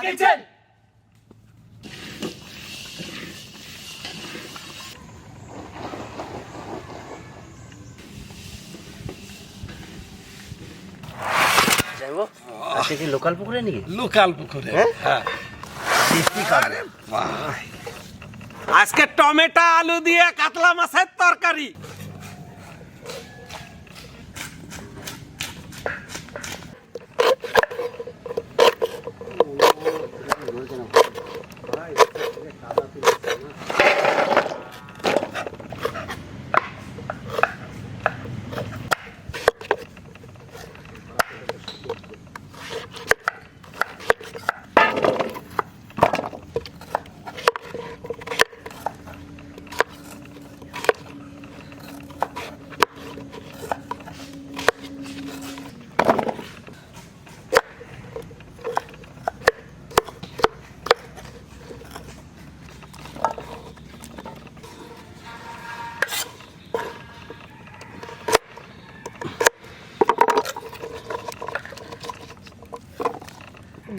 Kitchen. যাইবো আজকে কি লোকাল পুকুরে নাকি? লোকাল পুকুরে। হ্যাঁ দেশি কাতলা। আজকে টমেটো আলু দিয়ে কাতলা মাছের তরকারি।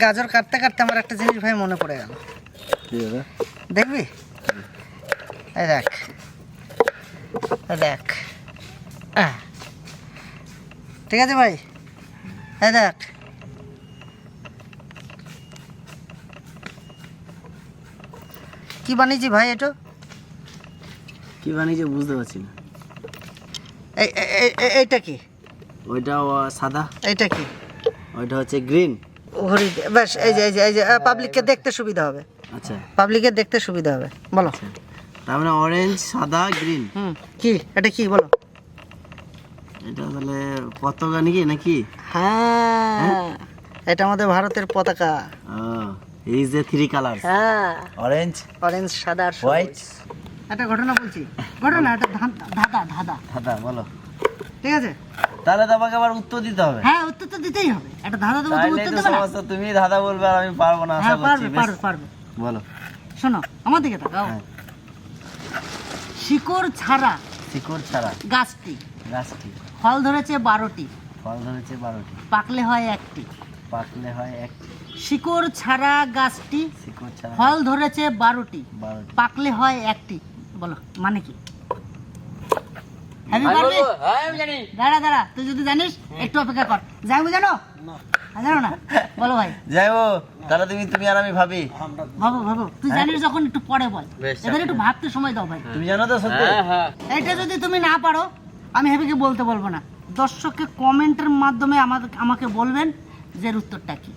গাজর কাটতে কাটতে আমার একটা জিনিস ভাই মনে পড়ে গেল। দেখবি? এই দেখ, দেখ, ঠিক আছে ভাই, এই দেখ। কি বানিয়েছি ভাই? এটা কি বানিয়েছে বুঝতে পারছি না। এইটা কি? ওইটা সাদা। এইটা কি? ওইটা হচ্ছে গ্রিন। ঘড়ি ব্যাস। এই যে পাবলিককে দেখতে সুবিধা হবে। আচ্ছা, পাবলিকের দেখতে সুবিধা হবে। বলো। তার মানে অরেঞ্জ, সাদা, গ্রিন। কি এটা? কি বলো? এটা তাহলে পতাকা নাকি? হ্যাঁ, এটা আমাদের ভারতের পতাকা। এই যে থ্রি কালার, হ্যাঁ, অরেঞ্জ, অরেঞ্জ, সাদা আর হোয়াইট। একটা ঘটনা বলছি, ঘটনা এটা ধাঁধা। দাদা বলো। ঠিক আছে, তাহলে তো আমাকে আবার উত্তর দিতে হবে। হ্যাঁ উত্তর তো দিতেই হবে। একটা ধাঁধা দেবো, তুমি তাইলে উত্তর তো দেবে না? সমস্যা, তুমি দাদা বলবে আর আমি পারবো না। আশা হ্যাঁ করছি। পারবে। বলো। শোনো, আমার দিকে তাকাও। হ্যাঁ। শিকড় ছাড়া শিকড় ছাড়া গাছটি গাছটি ফল ধরেছে 12টি, ফল ধরেছে 12টি, পাকলে হয় একটি। পাকলে হয় একটি। শিকড় ছাড়া গাছটি শিকড় ছাড়া ফল ধরেছে 12টি, 12টি, পাকলে হয় একটি। বলো মানে কি? আমি পারবি? দাঁড়া, তুই যদি জানিস একটু অপেক্ষা কর। যাইবো জানো? জানো না? বলো ভাই। যাইবো। তাহলে তুমি আর আমি ভাবি। ভাবো, তুই জানিস যখন একটু পরে বল। এদের একটু ভাবতে সময় দাও ভাই। তুমি জানো তো সত্যি? এটা যদি তুমি না পারো, আমি হেবিকে বলতে বলবো না। দর্শককে কমেন্টের মাধ্যমে আমাকে বলবেন যে এর উত্তরটা কি।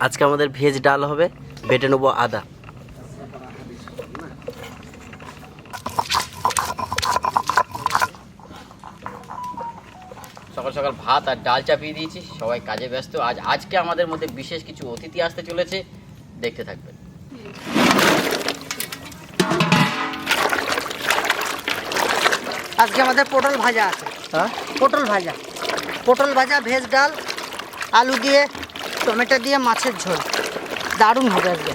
আজকে আমাদের ভেজ ডাল হবে। বেটে নেবো আদা। সকাল সকাল ভাত আর ডাল চাপিয়ে দিয়েছি, সবাই কাজে ব্যস্ত। আজকে আমাদের মধ্যে বিশেষ কিছু অতিথি আসতে চলেছে, দেখতে থাকবেন। আজকে আমাদের পটল ভাজা আছে। পটল ভাজা, ভেজ ডাল, আলু দিয়ে, টমেটো দিয়ে, মাছের ঝোল। দারুণ হবে আজকে।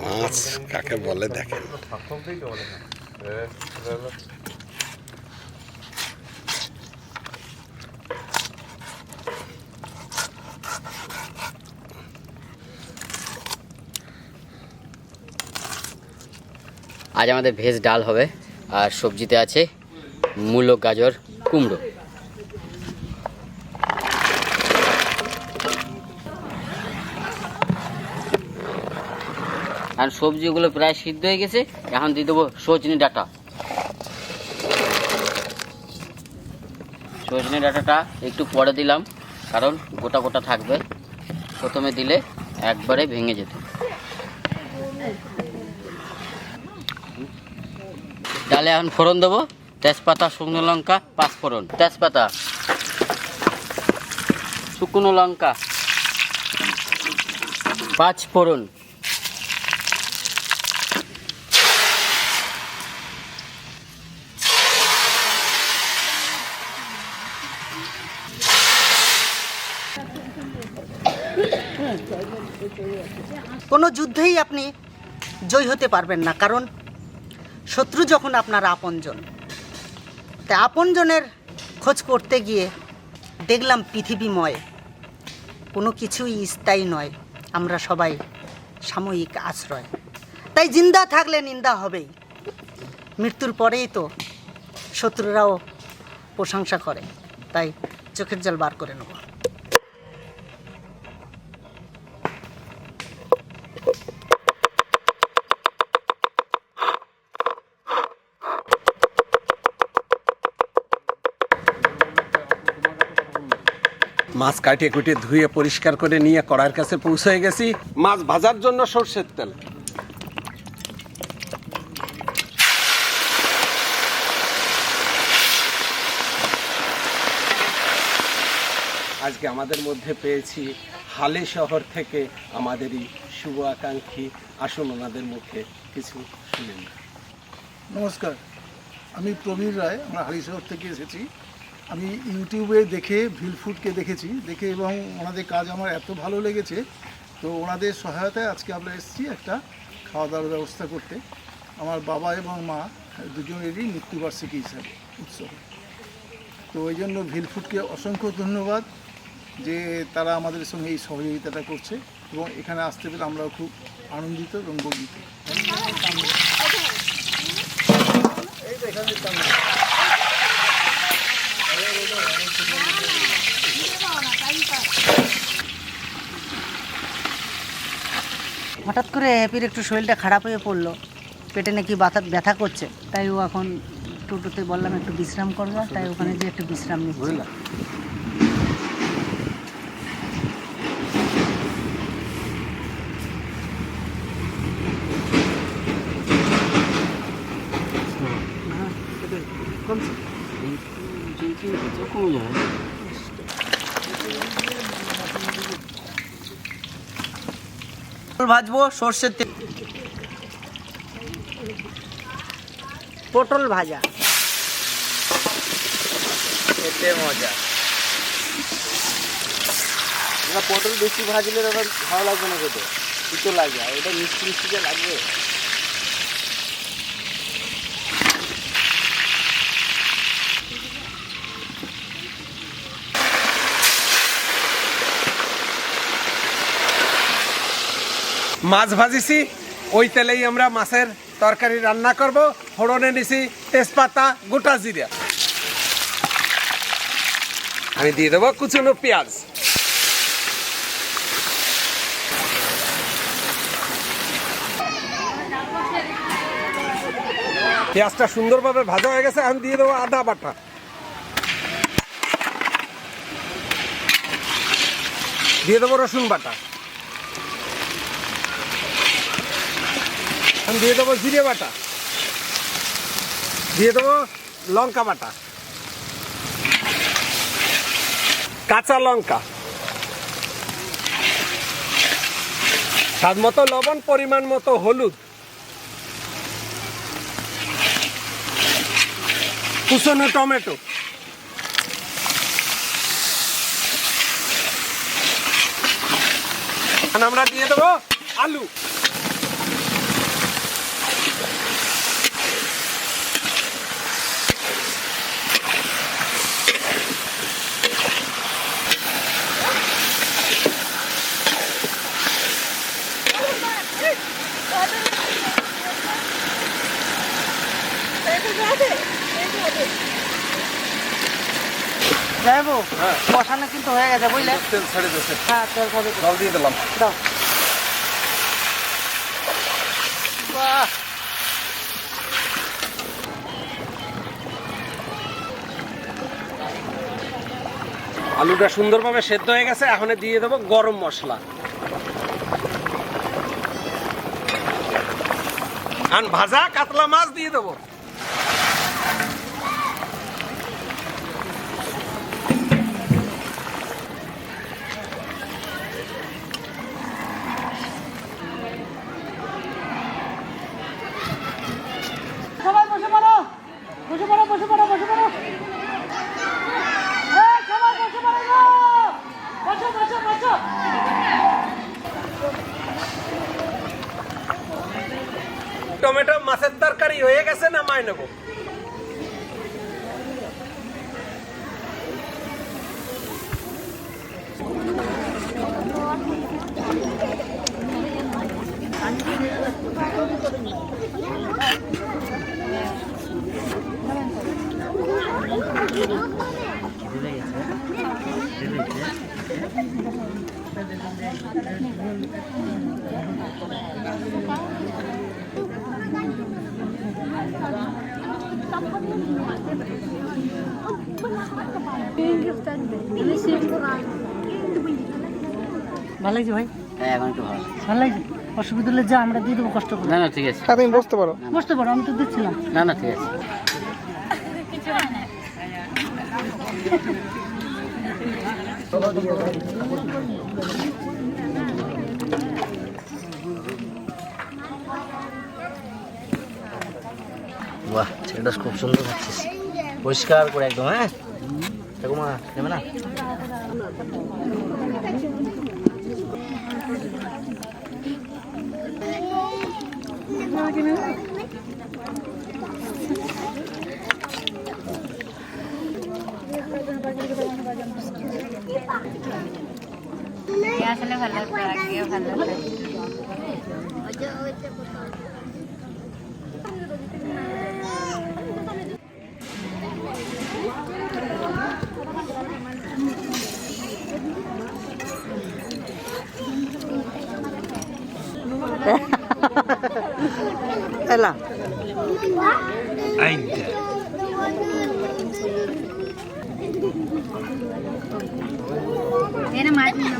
মাছ কাকে বলে দেখেন। আজ আমাদের ভেজ ডাল হবে, আর সবজিতে আছে মূলো, গাজর, কুমড়ো। আর সবজিগুলো প্রায় সিদ্ধ হয়ে গেছে, এখন দিয়ে দেবো সজনে ডাঁটা। সজনে ডাঁটাটা একটু পরে দিলাম, কারণ গোটা গোটা থাকবে, প্রথমে দিলে একবারে ভেঙে যেত। ডালে এখন ফোড়ন দেবো, তেজপাতা, শুকনো লঙ্কা, পাঁচফোড়ন, তেজপাতা, শুকনো লঙ্কা, পাঁচফোড়ন, কোনো যুদ্ধেই আপনি জয় হতে পারবেন না, কারণ শত্রু যখন আপনার আপনজন। তা আপনজনের খোঁজ করতে গিয়ে দেখলাম পৃথিবীময় কোনো কিছুই স্থায়ী নয়, আমরা সবাই সাময়িক আশ্রয়। তাই জিন্দা থাকলে নিন্দা হবেই, মৃত্যুর পরেই তো শত্রুরাও প্রশংসা করে। তাই চোখের জল বার করে নেব। মাছ কাটিয়ে কুটিয়ে ধুয়ে পরিষ্কার করে নিয়ে কড়াইয়ের কাছে পৌঁছে গেছি। মাছ ভাজার জন্য সরষের তেল। আজকে আমাদের মধ্যে পেয়েছি হালে শহর থেকে আমাদেরই শুভ আকাঙ্ক্ষী। আসুন ওনাদের মুখে কিছু শুনেন। নমস্কার, আমি প্রবীর রায়, আমরা হালিশহর থেকে এসেছি। আমি ইউটিউবে দেখে ভিলফুডকে দেখে এবং ওনাদের কাজ আমার এত ভালো লেগেছে, তো ওনাদের সহায়তায় আজকে আমরা এসেছি একটা খাওয়া দাওয়ার ব্যবস্থা করতে। আমার বাবা এবং মা দুজনেরই মৃত্যুবার্ষিকী হিসাবে উৎসবে, তো ওই জন্য ভিলফুডকে অসংখ্য ধন্যবাদ যে তারা আমাদের সঙ্গে এই সহযোগিতাটা করছে, এবং এখানে আসতে পেরে আমরাও খুব আনন্দিত এবং গর্বিত। হঠাৎ করে হ্যাপির একটু শরীরটা খারাপ হয়ে পড়লো, পেটে নাকি ব্যথা করছে। তাই ও এখন টোটোতে বললাম একটু বিশ্রাম করবো, তাই ওখানে যে একটু বিশ্রাম নিচ্ছি। ভাজবো সর্ষের তেল, পটল ভাজা, খেতে মজা। পটল বেশি ভাজলে আবার ভালো লাগবে না, খেতে তিতো লাগে, আর এটা মিষ্টি মিষ্টিতে লাগবে। মাছ ভাজিছি, ওই তেলেই আমরা মাছের তরকারি রান্না করব। ফোড়নে নিছি তেজপাতা, গোটা জিরা। আমি দিয়ে দেবো কুচনো পেঁয়াজ। পেঁয়াজটা সুন্দরভাবে ভাজা হয়ে গেছে, এখন দিয়ে দেবো আদা বাটা। দিয়ে দেবো রসুন বাটা। আমি দিয়ে দেবো জিরে বাটা, দিয়ে দেবো লঙ্কা বাটা, কাঁচা লঙ্কা, স্বাদ মতো লবণ, পরিমাণ মতো হলুদ, কুচনো টমেটো, আমরা দিয়ে দেবো আলু। যাইবো হ্যাঁ। বসানো কিন্তু হয়ে গেছে বুঝলে। তেল ছেড়ে দিয়েছে, হ্যাঁ তেল খাবে জল দিয়ে দিলাম। দাও। বাহ, আলুটা সুন্দরভাবে সেদ্ধ হয়ে গেছে। এখন দিয়ে দেবো গরম মশলা আর ভাজা কাতলা মাছ দিয়ে দেবো। সবাই বসে পড়ো, বসে পড়ো, বসে পড়ো, বসে পড়ো। এই, সবাই বসে পড়ো গো। বসো, বসো, বসো। টমেটো মাছের তরকারি হয়ে গেছে, নামাই নেবো। ভালো লাগছে ভাই? হ্যাঁ এখন একটু ভালো। ভালো লাগছে? অসুবিধা হলে যা আমরা দিয়ে দেবো, কষ্ট করে। না না ঠিক আছে, তুমি বসতে পারো। বসতে পারো, আমি তো দিচ্ছিলাম। না না ঠিক আছে। বাহ, ছেলেটা খুব সুন্দর খাচ্ছিস, পরিষ্কার করে একদম। হ্যাঁ ঠাকুমা নেবে না? আসলে ভালো লাগতো, আগেও ভালো লাগতো। এলা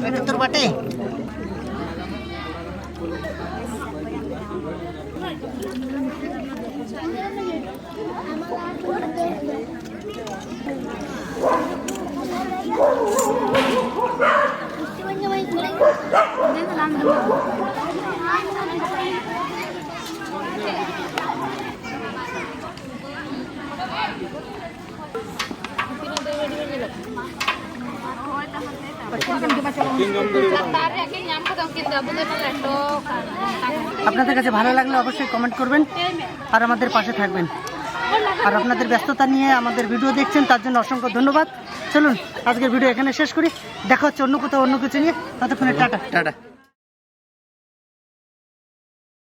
এটা তোর বাটে। আপনাদের কাছে ভালো লাগলে অবশ্যই কমেন্ট করবেন আর আমাদের পাশে থাকবেন। আর আপনাদের ব্যস্ততা নিয়ে আমাদের ভিডিও দেখছেন, তার জন্য অসংখ্য ধন্যবাদ। চলুন আজকের ভিডিও এখানে শেষ করি, দেখা হচ্ছে অন্য কোথাও অন্য কিছু নিয়ে। ততক্ষণে টাটা। টাটা।